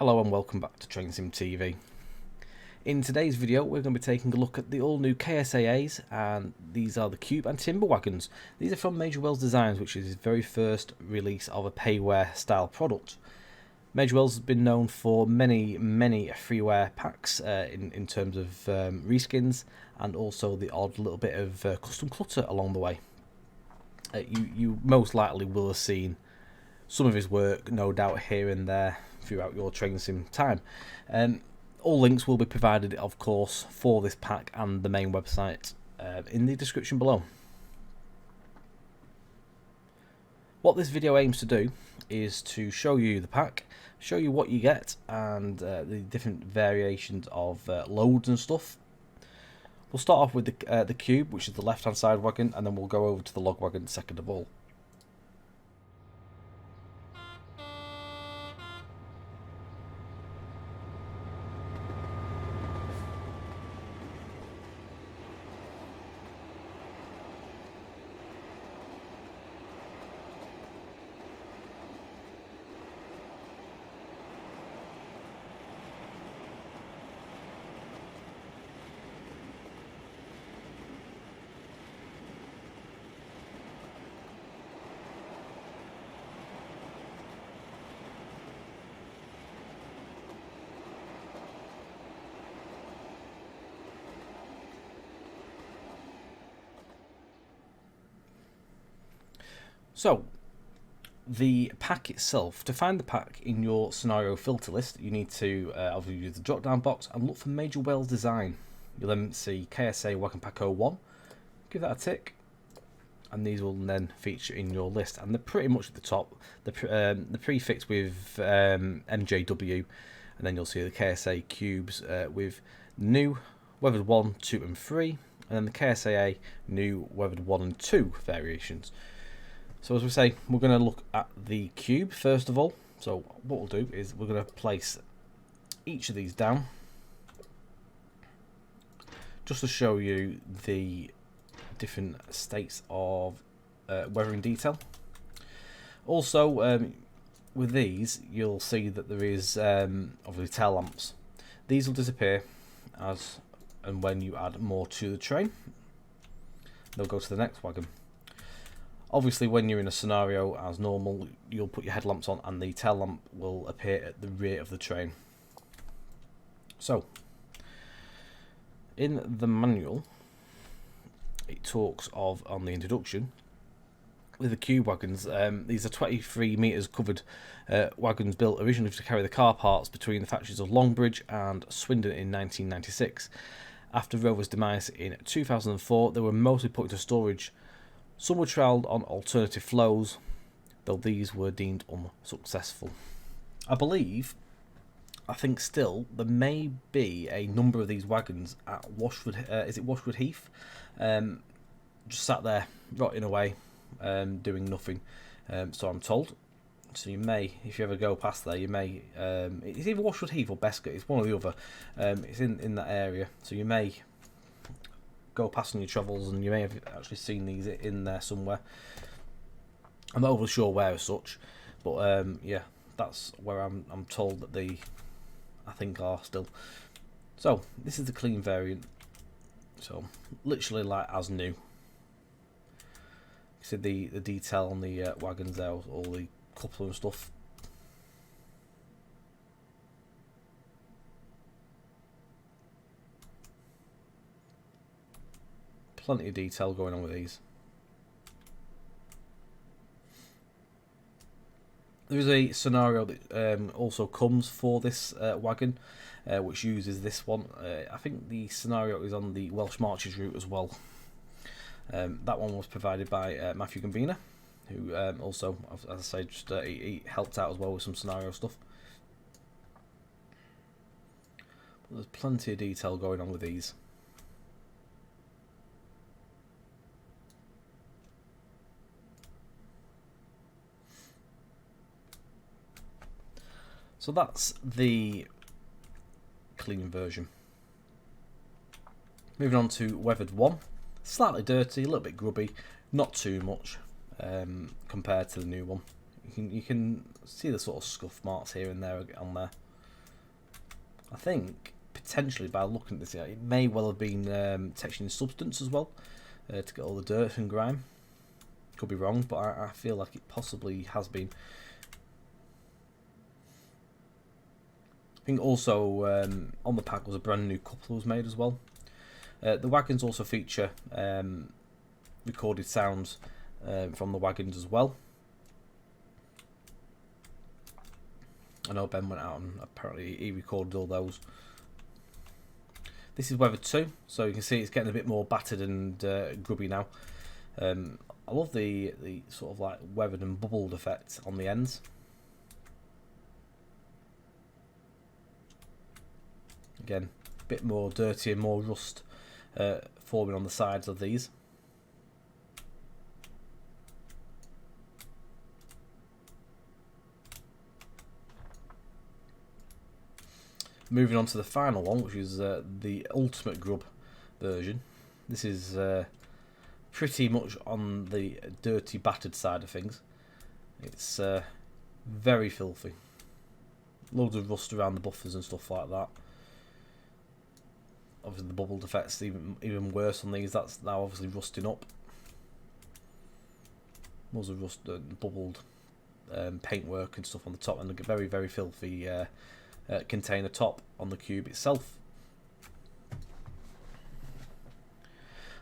Hello and welcome back to Train Sim TV. In today's video we're going to be taking a look at the all new KSA-As, and these are the Cube and Timber wagons. These are from Major Wells Designs, which is his very first release of a Payware style product. Major Wells has been known for many freeware packs in terms of reskins, and also the odd little bit of custom clutter along the way. You most likely will have seen some of his work, no doubt, here and there throughout your Train Sim time. All links will be provided, of course, for this pack and the main website in the description below. What this video aims to do is to show you the pack, show you what you get, and the different variations of loads and stuff. We'll start off with the Cube, which is the left hand side wagon, and then we'll go over to the log wagon second of all. So, the pack itself, to find the pack in your scenario filter list, you need to obviously use the drop down box and look for Major Wells Design. You'll then see KSA Wagon Pack 01, give that a tick, and these will then feature in your list. And they're pretty much at the top, the prefix with MJW, and then you'll see the KSA cubes with new, weathered 1, 2 and 3, and then the KSA-A new, weathered 1 and 2 variations. So as we say, we're going to look at the cube first of all. So what we'll do is we're going to place each of these down just to show you the different states of weathering detail. Also, with these, you'll see that there is obviously tail lamps. These will disappear as and when you add more to the train. They'll go to the next wagon. Obviously, when you're in a scenario as normal, you'll put your headlamps on and the tail lamp will appear at the rear of the train. So, in the manual, it talks of, on the introduction, with the Cube wagons, these are 23 metres covered wagons built originally to carry the car parts between the factories of Longbridge and Swindon in 1996. After Rover's demise in 2004, they were mostly put into storage. Some were trialled on alternative flows, though these were deemed unsuccessful. I think still, there may be a number of these wagons at Washwood, is it Washwood Heath? Just sat there, rotting away, doing nothing, so I'm told. So you may, if you ever go past there, you may, it's either Washwood Heath or Bescott, it's one or the other, it's in that area, so you may go past on your travels and you may have actually seen these in there somewhere. I'm not overly sure where as such, but yeah, that's where I'm told that they, I think, are still. So this is the clean variant, so literally like as new. You see the detail on the wagons there, all the coupler and stuff. Plenty of detail going on with these. There is a scenario that also comes for this wagon, which uses this one. I think the scenario is on the Welsh Marches route as well. That one was provided by Matthew Gambina, who also, as I say, just he helped out as well with some scenario stuff. But there's plenty of detail going on with these. So that's the clean version. Moving on to weathered 1. Slightly dirty, a little bit grubby, not too much compared to the new one. You can see the sort of scuff marks here and there on there. I think potentially by looking at this, it may well have been textured in substance as well to get all the dirt and grime. Could be wrong, but I feel like it possibly has been. I think also on the pack was a brand new coupler was made as well. The wagons also feature recorded sounds from the wagons as well. I know Ben went out and apparently he recorded all those. This is weather 2, so you can see it's getting a bit more battered and grubby now. I love the sort of like weathered and bubbled effect on the ends. Again, a bit more dirty and more rust forming on the sides of these. Moving on to the final one, which is the ultimate grub version. This is pretty much on the dirty, battered side of things. It's very filthy. Loads of rust around the buffers and stuff like that. Obviously the bubbled effect's even worse on these. That's now obviously rusting up. Loads of rust and bubbled paintwork and stuff on the top, and a very, very filthy container top on the cube itself.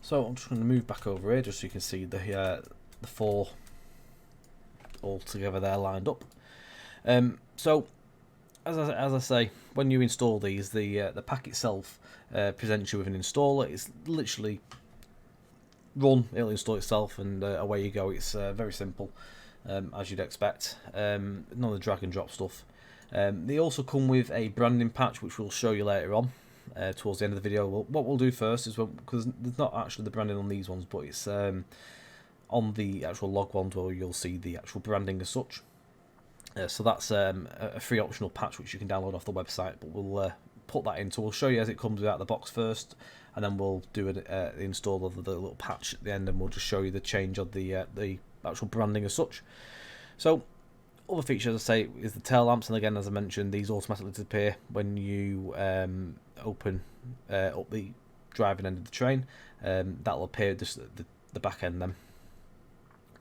So I'm just going to move back over here just so you can see the 4 all together there lined up. So as I say, when you install these, the pack itself presents you with an installer. It's literally run, it'll install itself, and away you go. It's very simple, as you'd expect. None of the drag and drop stuff. They also come with a branding patch, which we'll show you later on towards the end of the video. What we'll do first is, because there's not actually the branding on these ones, but it's on the actual log ones where you'll see the actual branding as such. So that's a free optional patch which you can download off the website, but we'll put that in. So we'll show you as it comes out of the box first, and then we'll do the install of the little patch at the end, and we'll just show you the change of the actual branding as such. So other features, as I say, is the tail lamps, and again, as I mentioned, these automatically disappear when you open up the driving end of the train. That'll appear just at the back end then.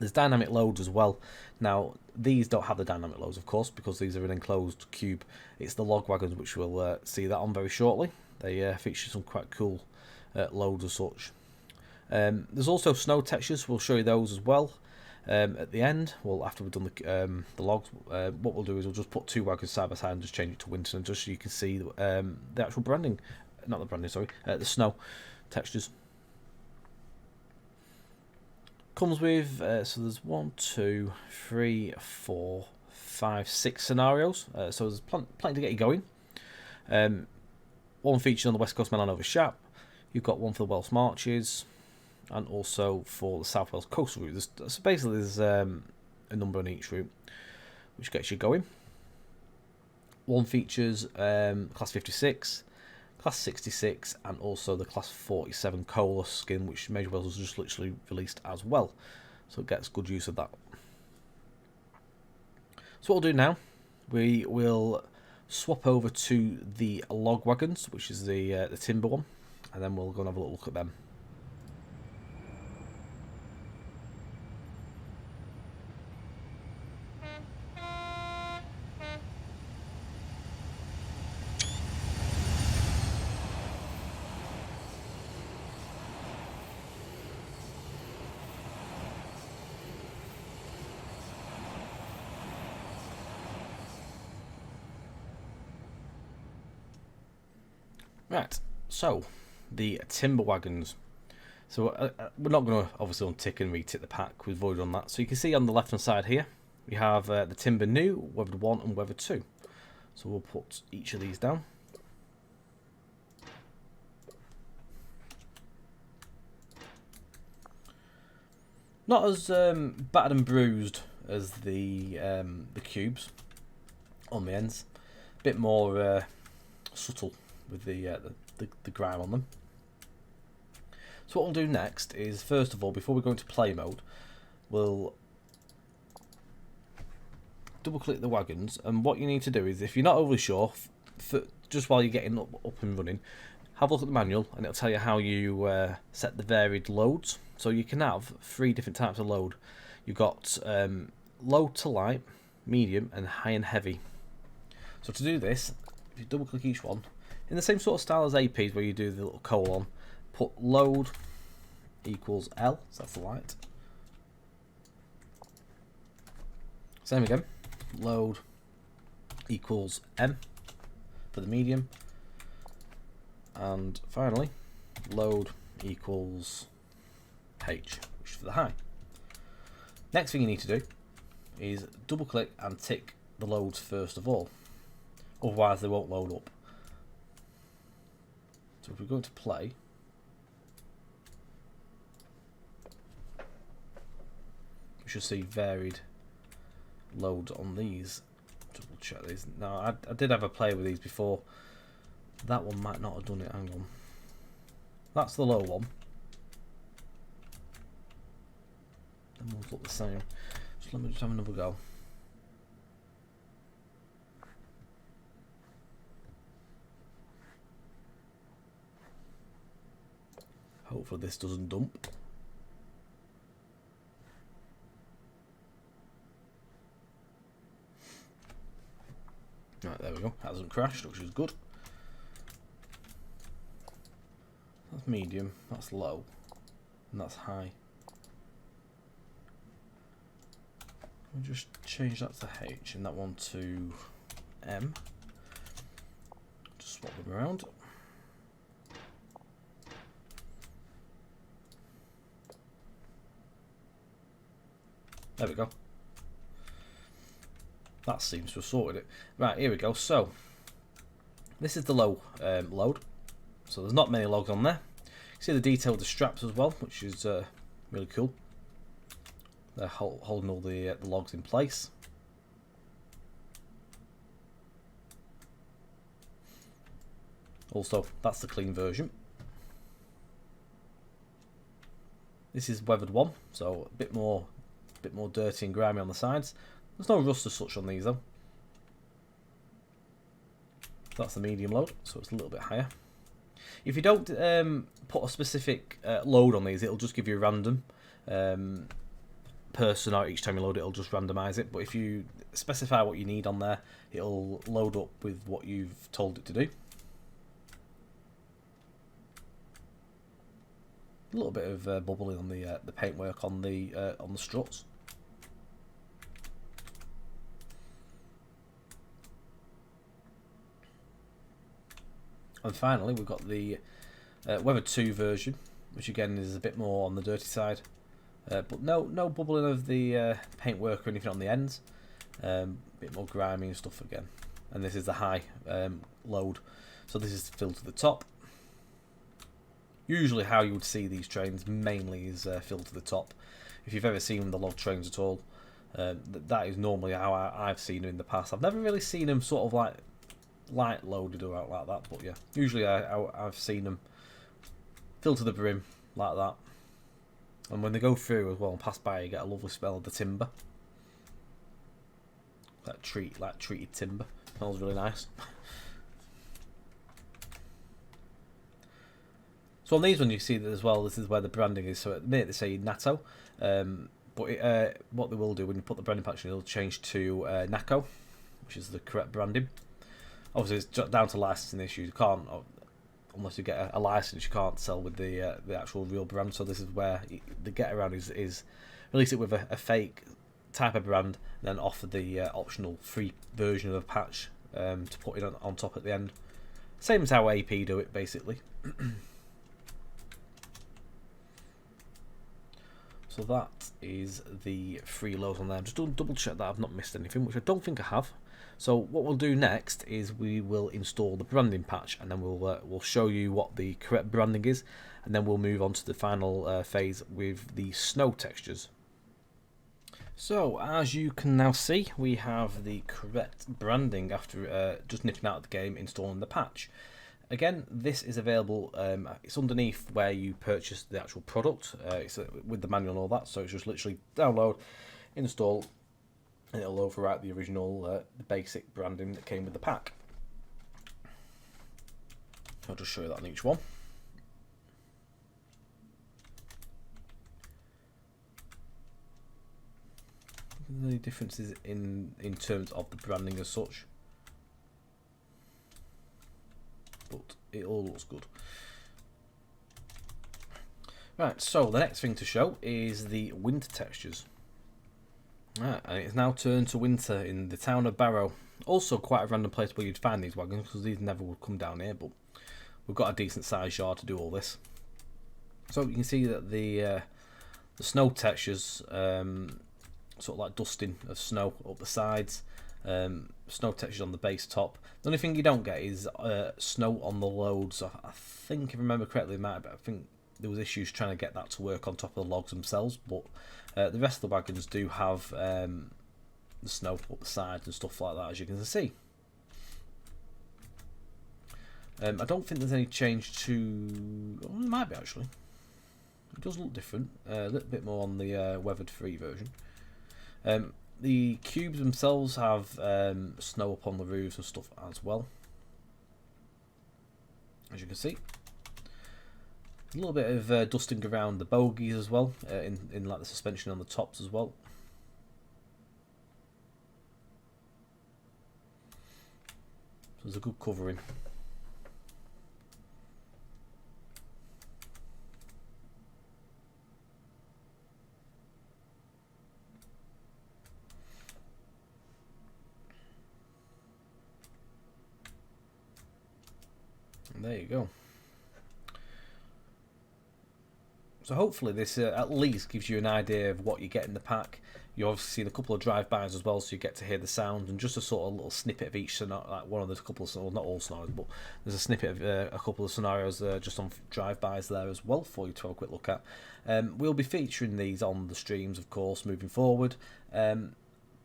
There's dynamic loads as well. Now, these don't have the dynamic loads, of course, because these are an enclosed cube. It's the log wagons, which we'll see that on very shortly. They feature some quite cool loads as such. There's also snow textures. We'll show you those as well at the end. Well, after we've done the logs, what we'll do is we'll just put 2 wagons side by side and just change it to winter, and just so you can see the actual branding, not the branding, sorry, the snow textures. Comes with, so there's 1, 2, 3, 4, 5, 6 scenarios, so there's plenty to get you going. One featured on the West Coast Melanova Shap, you've got one for the Welsh Marches, and also for the South Wales Coastal Route. So basically there's a number on each route, which gets you going. One features Class 56, Class 66, and also the Class 47 Cola skin, which Major Wales has just literally released as well. So it gets good use of that. So what we'll do now, we will swap over to the log wagons, which is the timber one, and then we'll go and have a little look at them. Right, so the timber wagons. So we're not going to obviously untick and retick the pack, we've already done that. So you can see on the left hand side here, we have the timber new, weathered 1 and weathered 2. So we'll put each of these down. Not as battered and bruised as the cubes on the ends. A bit more subtle with the grime on them. So what we'll do next is, first of all, before we go into play mode, we'll double click the wagons, and what you need to do is, if you're not overly sure, just while you're getting up and running, have a look at the manual and it'll tell you how you set the varied loads. So you can have 3 different types of load. You've got low to light, medium and high and heavy. So to do this, if you double click each one, in the same sort of style as APs where you do the little colon, put load equals L, so that's the light. Same again, load equals M for the medium, and finally load equals H, which is for the high. Next thing you need to do is double click and tick the loads first of all, otherwise they won't load up. So if we go to play, we should see varied loads on these. Double check these. Now I did have a play with these before. That one might not have done it. Hang on. That's the low one. Them ones look the same. Just let me just have another go. Hopefully this doesn't dump. Right, there we go. Hasn't crashed, which is good. That's medium, that's low, and that's high. We'll just change that to H and that one to M. Just swap them around. There we go. That seems to have sorted it. Right, here we go. So, this is the low load. So there's not many logs on there. You can see the detail of the straps as well, which is really cool. They're holding all the logs in place. Also, that's the clean version. This is weathered one, so a bit more dirty and grimy on the sides. There's no rust as such on these though. That's the medium load, so it's a little bit higher. If you don't put a specific load on these, it'll just give you a random person out each time you load it. It'll just randomize it. But if you specify what you need on there, it'll load up with what you've told it to do. A little bit of bubbling on the paintwork on the struts. And finally, we've got the Weathered 2 version, which again is a bit more on the dirty side, but no bubbling of the paintwork or anything on the ends. A bit more grimy and stuff again. And this is the high load, so this is filled to the top. Usually, how you would see these trains mainly is filled to the top. If you've ever seen the log trains at all, that is normally how I've seen them in the past. I've never really seen them sort of like light loaded or out like that, but yeah, usually I've seen them filled to the brim like that. And when they go through as well and pass by, you get a lovely smell of the timber. Like treated timber. Smells really nice. So on these ones you see that as well, this is where the branding is. So at the minute they say NATO, but what they will do when you put the branding patch in, it'll change to NACO, which is the correct branding. Obviously it's down to licensing issues. You can't, unless you get a license, you can't sell with the actual real brand. So this is where the get around is release it with a fake type of brand, and then offer the optional free version of the patch to put it on top at the end. Same as how AP do it, basically. So that is the 3 loads on there. Just double check that I've not missed anything, which I don't think I have. So what we'll do next is we will install the branding patch, and then we'll show you what the correct branding is, and then we'll move on to the final phase with the snow textures. So as you can now see, we have the correct branding after just nipping out of the game, installing the patch. Again, this is available, it's underneath where you purchase the actual product, it's with the manual and all that, so it's just literally download, install, and it'll overwrite the original the basic branding that came with the pack. I'll just show you that on each one. Any differences in terms of the branding as such, but it all looks good. Right, so the next thing to show is the winter textures. Right, and it's now turned to winter in the town of Barrow. Also quite a random place where you'd find these wagons, because these never would come down here, but we've got a decent sized yard to do all this. So you can see that the snow textures, sort of like dusting of snow up the sides, snow textures on the base top. The only thing you don't get is snow on the loads. I think, if I remember correctly, I think there was issues trying to get that to work on top of the logs themselves, but the rest of the wagons do have the snow up the sides and stuff like that, as you can see. I don't think there's any change to... Oh, there might be, actually. It does look different. A little bit more on the weathered free version. The cubes themselves have snow up on the roofs and stuff as well, as you can see. A little bit of dusting around the bogies as well, in like the suspension on the tops as well. So there's a good covering. And there you go. So hopefully this at least gives you an idea of what you get in the pack. You obviously seen a couple of drive-bys as well, so you get to hear the sound and just a sort of little snippet of each scenario, like one of the couple of, well, not all scenarios, but there's a snippet of a couple of scenarios just on drive-bys there as well for you to have a quick look at. We'll be featuring these on the streams, of course, moving forward.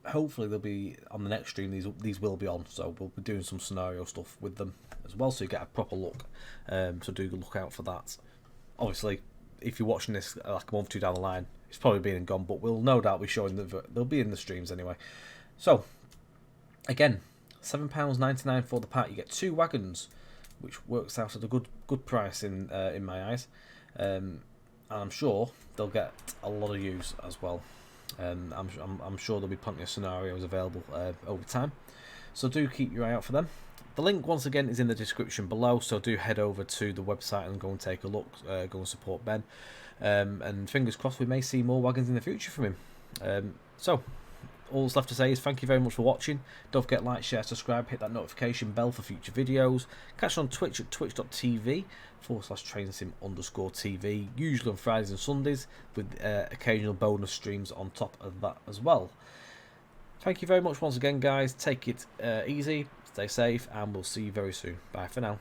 Hopefully they'll be on the next stream. These will be on, so we'll be doing some scenario stuff with them as well, so you get a proper look. So do look out for that. Obviously, if you're watching this like a month or two down the line, it's probably been and gone, but we'll no doubt be showing they'll be in the streams anyway. So again, £7.99 for the pack. You get 2 wagons, which works out at a good price in my eyes, and I'm sure they'll get a lot of use as well. I'm sure there'll be plenty of scenarios available over time, so do keep your eye out for them. The link once again is in the description below, so do head over to the website and go and take a look, go and support Ben, and fingers crossed we may see more wagons in the future from him. So all that's left to say is thank you very much for watching. Don't forget, like, share, subscribe, hit that notification bell for future videos. Catch us on Twitch at twitch.tv/trainsim_TV, usually on Fridays and Sundays, with occasional bonus streams on top of that as well. Thank you very much once again, guys. Take it easy, stay safe, and we'll see you very soon. Bye for now.